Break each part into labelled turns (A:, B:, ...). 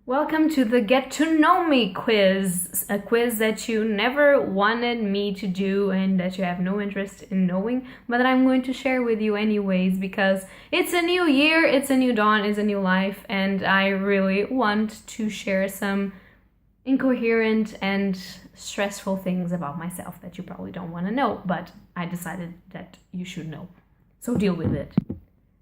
A: Welcome to the Get to Know Me quiz, a quiz that you never wanted me to do and that you have no interest in knowing, but that I'm going to share with you anyways because it's a new year, it's a new dawn, it's a new life, and I really want to share some incoherent and stressful things about myself that you probably don't want to know, but I decided that you should know. So deal with it.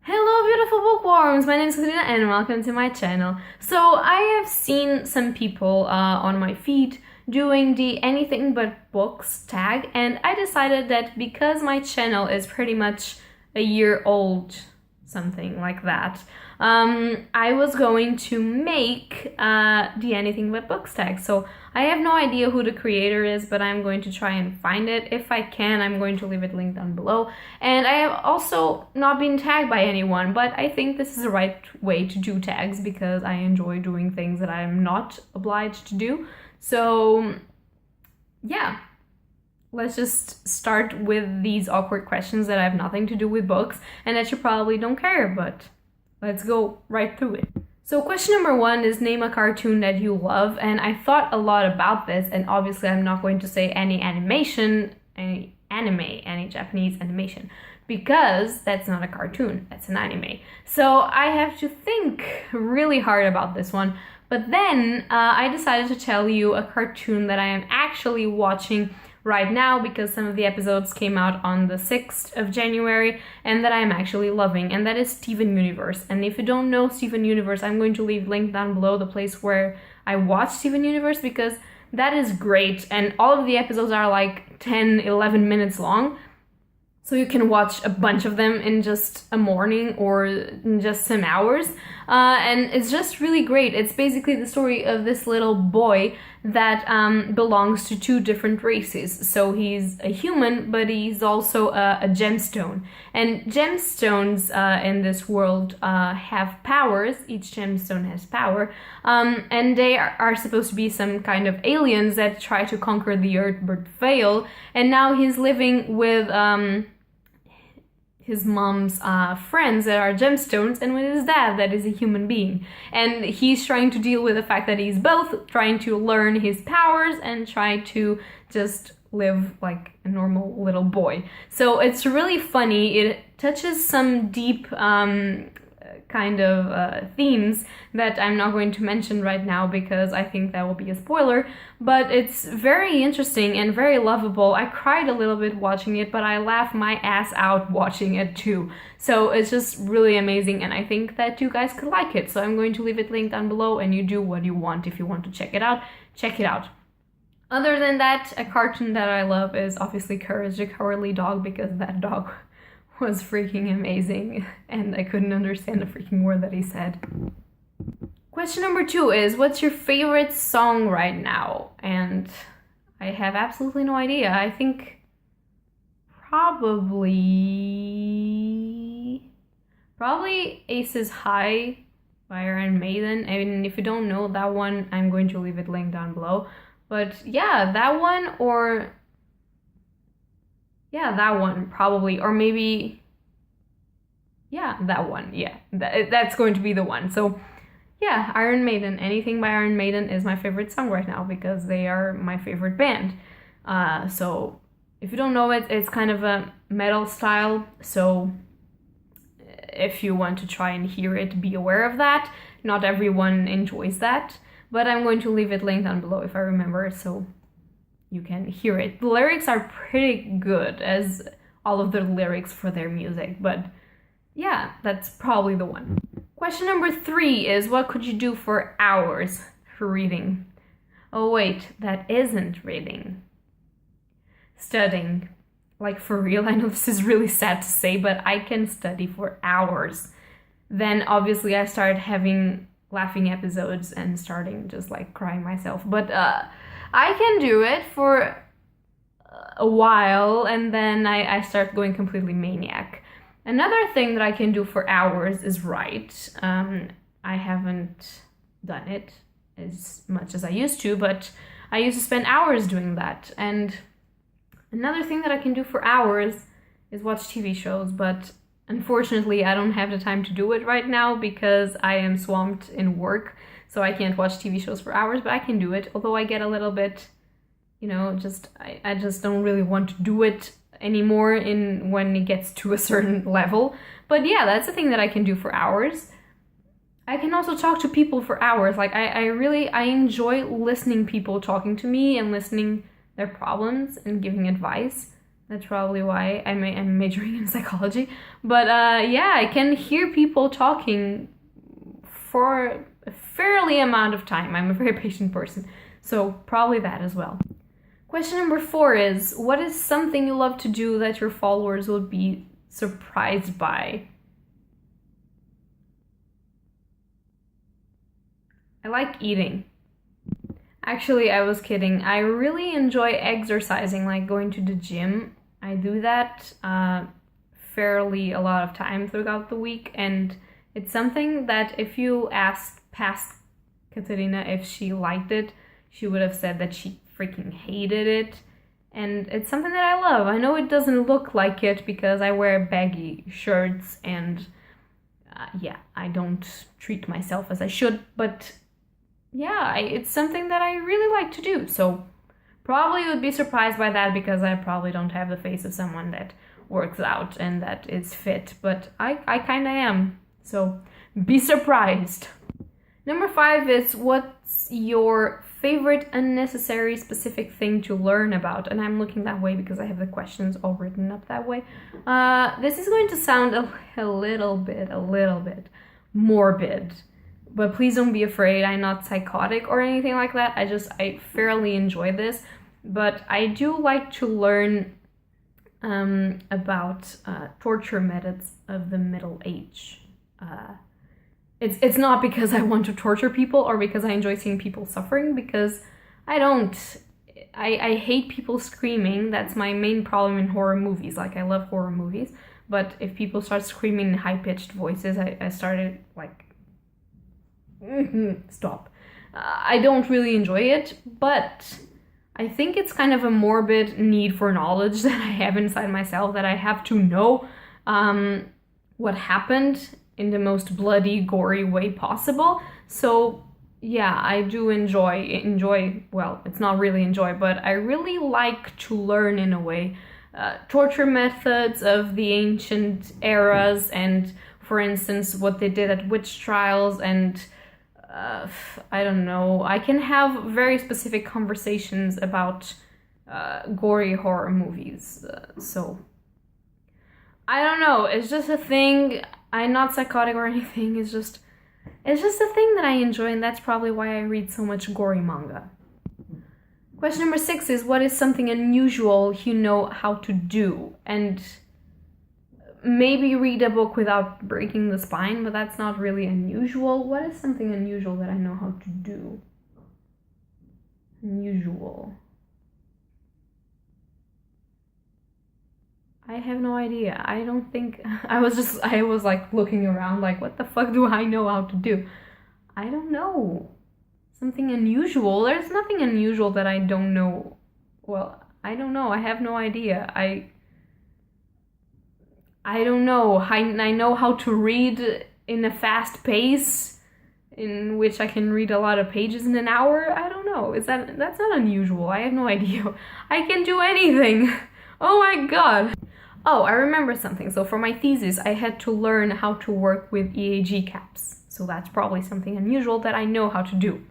A: Hello beautiful bookworms, my name is Catarina and welcome to my channel. So I have seen some people on my feed doing the anything but books tag, and I decided that because my channel is pretty much a year old, something like that, I was going to make the anything but books tag. So I have no idea who the creator is, but I'm going to try and find it. If I can, I'm going to leave it linked down below. And I have also not been tagged by anyone, but I think this is the right way to do tags because I enjoy doing things that I'm not obliged to do. So yeah, let's just start with these awkward questions that have nothing to do with books and that you probably don't care, but let's go right through it. So question number 1 is name a cartoon that you love, and I thought a lot about this, and obviously I'm not going to say any animation, any anime, any Japanese animation, because that's not a cartoon, that's an anime. So I have to think really hard about this one, but then I decided to tell you a cartoon that I am actually watching right now because some of the episodes came out on the 6th of January and that I'm actually loving, and that is Steven Universe. And if you don't know Steven Universe, I'm going to leave link down below the place where I watch Steven Universe because that is great, and all of the episodes are like 10-11 minutes long, so you can watch a bunch of them in just a morning or in just some hours, and it's just really great. It's basically the story of this little boy that belongs to 2 different races. So he's a human, but he's also a gemstone. And gemstones in this world have powers. Each gemstone has power, and they are supposed to be some kind of aliens that try to conquer the earth but fail. And now he's living with his mom's friends that are gemstones and with his dad that is a human being. And he's trying to deal with the fact that he's both trying to learn his powers and try to just live like a normal little boy. So it's really funny. It touches some deep kind of themes that I'm not going to mention right now because I think that will be a spoiler, but it's very interesting and very lovable. I cried a little bit watching it, but I laughed my ass out watching it too. So it's just really amazing, and I think that you guys could like it. So I'm going to leave it linked down below, and you do what you want. If you want to check it out, check it out. Other than that, a cartoon that I love is obviously Courage the Cowardly Dog, because that dog was freaking amazing and I couldn't understand a freaking word that he said. Question number 2 is what's your favorite song right now? And I have absolutely no idea. I think probably Aces High by Iron Maiden. I mean, if you don't know that one, I'm going to leave it linked down below. But yeah, that one, or yeah, that one probably, or maybe, yeah, that one, yeah, that's going to be the one. So yeah, Iron Maiden, anything by Iron Maiden is my favorite song right now because they are my favorite band. So if you don't know it, it's kind of a metal style, so if you want to try and hear it, be aware of that. Not everyone enjoys that, but I'm going to leave it linked down below if I remember, so you can hear it. The lyrics are pretty good, as all of the lyrics for their music, but yeah, that's probably the one. Question number 3 is what could you do for hours for reading? Oh wait, that isn't reading. Studying. Like for real, I know this is really sad to say, but I can study for hours. Then obviously I started having laughing episodes and starting just like crying myself, but I can do it for a while and then I start going completely maniac. Another thing that I can do for hours is write. I haven't done it as much as I used to, but I used to spend hours doing that. And another thing that I can do for hours is watch TV shows, but Unfortunately, I don't have the time to do it right now because I am swamped in work, so I can't watch TV shows for hours, but I can do it, although I get a little bit, I just don't really want to do it anymore when it gets to a certain level. But yeah, that's the thing that I can do for hours. I can also talk to people for hours. Like I enjoy listening people talking to me and listening their problems and giving advice. That's probably why I'm majoring in psychology. But yeah, I can hear people talking for a fairly amount of time. I'm a very patient person, so probably that as well. Question number 4 is, what is something you love to do that your followers will be surprised by? I like eating. Actually, I was kidding. I really enjoy exercising, like going to the gym. I do that fairly a lot of time throughout the week, and it's something that if you asked past Katarina if she liked it, she would have said that she freaking hated it. And it's something that I love. I know it doesn't look like it because I wear baggy shirts and yeah, I don't treat myself as I should, but yeah, it's something that I really like to do. So probably would be surprised by that because I probably don't have the face of someone that works out and that is fit, but I kind of am. So be surprised. Number 5 is, what's your favorite unnecessary specific thing to learn about? And I'm looking that way because I have the questions all written up that way. This is going to sound a little bit morbid, but please don't be afraid. I'm not psychotic or anything like that. I fairly enjoy this, but I do like to learn about torture methods of the Middle Age. It's not because I want to torture people or because I enjoy seeing people suffering, because I don't. I hate people screaming. That's my main problem in horror movies. Like, I love horror movies, but if people start screaming in high-pitched voices, I started like, stop. I don't really enjoy it, but I think it's kind of a morbid need for knowledge that I have inside myself, that I have to know what happened in the most bloody, gory way possible. So yeah, I do enjoy, well, it's not really enjoy, but I really like to learn in a way torture methods of the ancient eras, and for instance what they did at witch trials, and I don't know, I can have very specific conversations about gory horror movies. So I don't know, it's just a thing. I'm not psychotic or anything, it's just a thing that I enjoy, and that's probably why I read so much gory manga. Question number 6 is, what is something unusual you know how to do? And maybe read a book without breaking the spine, but that's not really unusual. What is something unusual that I know how to do? Unusual. I have no idea. I don't think... I was like looking around like, what the fuck do I know how to do? I don't know. Something unusual? There's nothing unusual that I don't know. Well, I don't know. I have no idea. I don't know. I know how to read in a fast pace in which I can read a lot of pages in an hour. I don't know. That's not unusual. I have no idea. I can do anything. Oh my god. Oh, I remember something. So for my thesis, I had to learn how to work with EAG caps. So that's probably something unusual that I know how to do.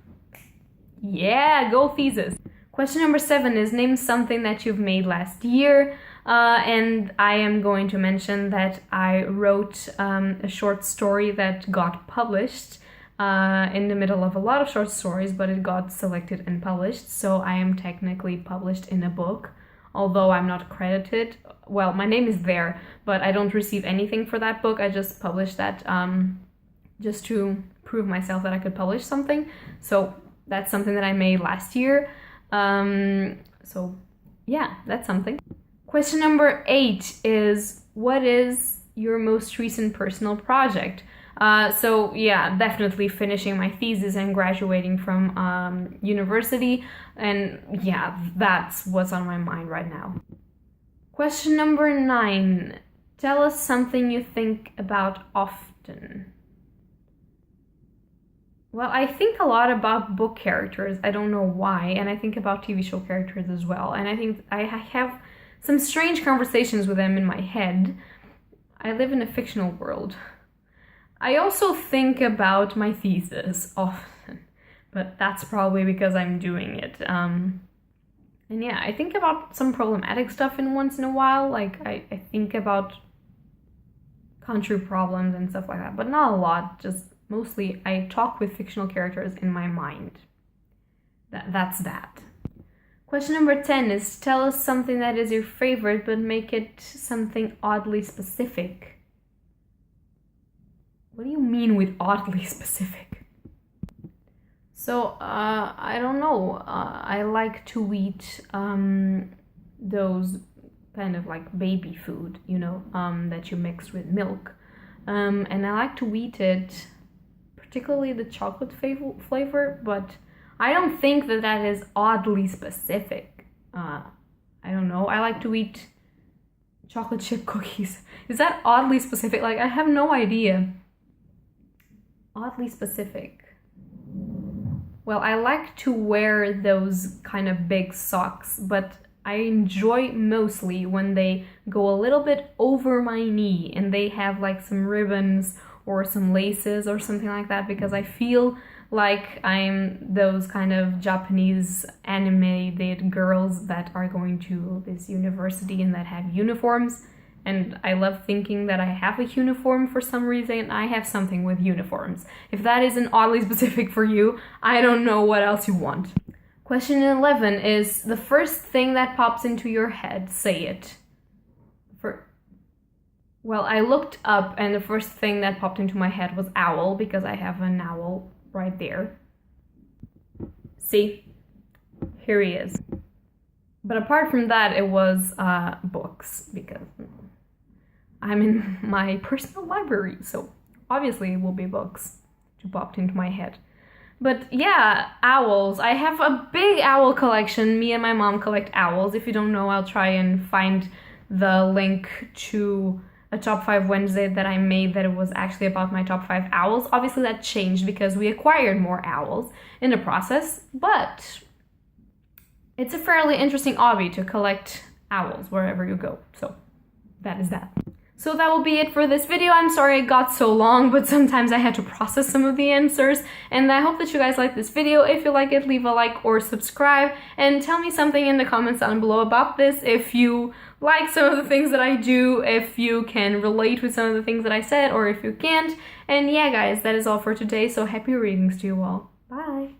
A: Yeah, go thesis. Question number 7 is, name something that you've made last year. And I am going to mention that I wrote a short story that got published in the middle of a lot of short stories, but it got selected and published. So I am technically published in a book, although I'm not credited. Well, my name is there, but I don't receive anything for that book. I just published that just to prove myself that I could publish something. So that's something that I made last year. So yeah, that's something. Question number 8 is, what is your most recent personal project? So yeah, definitely finishing my thesis and graduating from university. And yeah, that's what's on my mind right now. Question number 9 Tell us something you think about often. Well, I think a lot about book characters. I don't know why, and I think about TV show characters as well. And I think I have some strange conversations with them in my head. I live in a fictional world. I also think about my thesis often, but that's probably because I'm doing it. And yeah, I think about some problematic stuff in once in a while. Like I think about country problems and stuff like that, but not a lot. Just mostly I talk with fictional characters in my mind. That's that. Question number 10 is, tell us something that is your favorite, but make it something oddly specific. What do you mean with oddly specific? So, I don't know. I like to eat those kind of like baby food, that you mix with milk. And I like to eat it, particularly the chocolate flavor, but I don't think that is oddly specific. I don't know. I like to eat chocolate chip cookies. Is that oddly specific? Like, I have no idea. Oddly specific. Well, I like to wear those kind of big socks, but I enjoy mostly when they go a little bit over my knee and they have like some ribbons or some laces or something like that, because I feel like I'm those kind of Japanese animated girls that are going to this university and that have uniforms. And I love thinking that I have a uniform for some reason. I have something with uniforms. If that isn't oddly specific for you, I don't know what else you want. Question 11 is, the first thing that pops into your head, say it. Well, I looked up and the first thing that popped into my head was owl, because I have an owl right there. See? Here he is. But apart from that, it was books, because I'm in my personal library, so obviously it will be books that popped into my head. But yeah, owls. I have a big owl collection. Me and my mom collect owls. If you don't know, I'll try and find the link to a top 5 Wednesday that I made that it was actually about my top 5 owls. Obviously that changed because we acquired more owls in the process, but it's a fairly interesting hobby to collect owls wherever you go. So that is that. So that will be it for this video. I'm sorry it got so long, but sometimes I had to process some of the answers. And I hope that you guys like this video. If you like it, leave a like or subscribe. And tell me something in the comments down below about this. If you like some of the things that I do, if you can relate with some of the things that I said, or if you can't. And yeah, guys, that is all for today. So happy readings to you all. Bye!